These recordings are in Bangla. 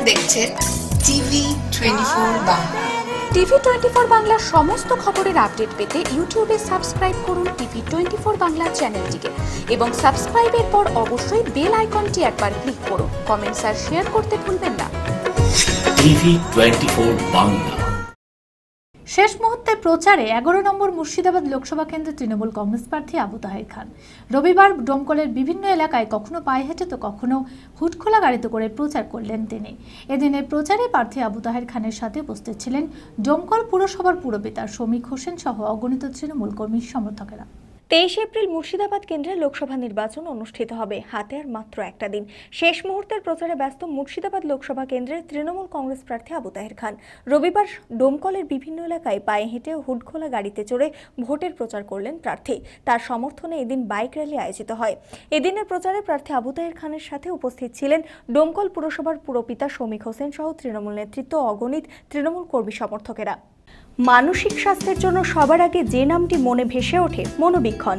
দেখছেন টিভি 24 বাংলা। টিভি 24 বাংলার সমস্ত খবরের আপডেট পেতে ইউটিউবে সাবস্ক্রাইব করুন টিভি 24 বাংলা চ্যানেলটিকে এবং সাবস্ক্রাইবের পর অবশ্যই বেল আইকনটি একবার ক্লিক করুন। কমেন্টস আর শেয়ার করতে ভুলবেন না। টিভি 24 বাংলা। শেষ মুহূর্তে প্রচারে 11 নম্বর মুর্শিদাবাদ লোকসভা কেন্দ্রের তৃণমূল কংগ্রেস প্রার্থী আবু তাহের খান রবিবার ডোমকলের বিভিন্ন এলাকায় কখনো পায়ে হেঁটে তো কখনো হুটখোলা গাড়িতে করে প্রচার করলেন তিনি। এদিনের প্রচারে প্রার্থী আবু তাহের খানের সাথে উপস্থিত ছিলেন ডোমকল পুরসভার পুরপিতা শমীক হোসেন সহ অগণিত তৃণমূল কর্মী সমর্থকেরা। 23 এপ্রিল মুর্শিদাবাদ কেন্দ্রে লোকসভা নির্বাচন অনুষ্ঠিত হবে। হাতে আর মাত্র একটা দিন। শেষ মুহূর্তের প্রচারে ব্যস্ত মুর্শিদাবাদ লোকসভা কেন্দ্রের তৃণমূল কংগ্রেস প্রার্থী আবু তাহের খান রবিবার ডোমকলের বিভিন্ন এলাকায় পায়ে হেঁটে হুটখোলা গাড়িতে চড়ে ভোটের প্রচার করলেন প্রার্থী। তার সমর্থনে এদিন বাইক র্যালি আয়োজিত হয়। এদিনের প্রচারে প্রার্থী আবু তাহের খানের সাথে উপস্থিত ছিলেন ডোমকল পুরসভার পুরপিতা শমীক হোসেন সহ তৃণমূল নেতৃত্ব অগণিত তৃণমূল কর্মী সমর্থকেরা। মানসিক স্বাস্থ্যের জন্য সবার আগে যে নামটি মনে ভেসে ওঠে মনোবীক্ষণ।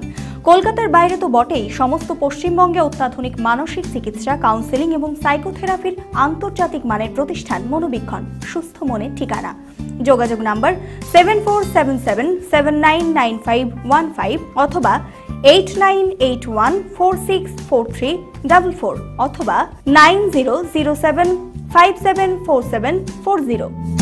কলকাতার বাইরে তো বটেই, সমস্ত পশ্চিমবঙ্গে অত্যাধুনিক মানসিক চিকিৎসা, কাউন্সেলিং এবং সাইকোথেরাপির আন্তর্জাতিক মানের প্রতিষ্ঠান মনোবীক্ষণ, সুস্থ মনের ঠিকানা। যোগাযোগ নাম্বার 7477799515 অথবা 8981464344 অথবা 9007574740।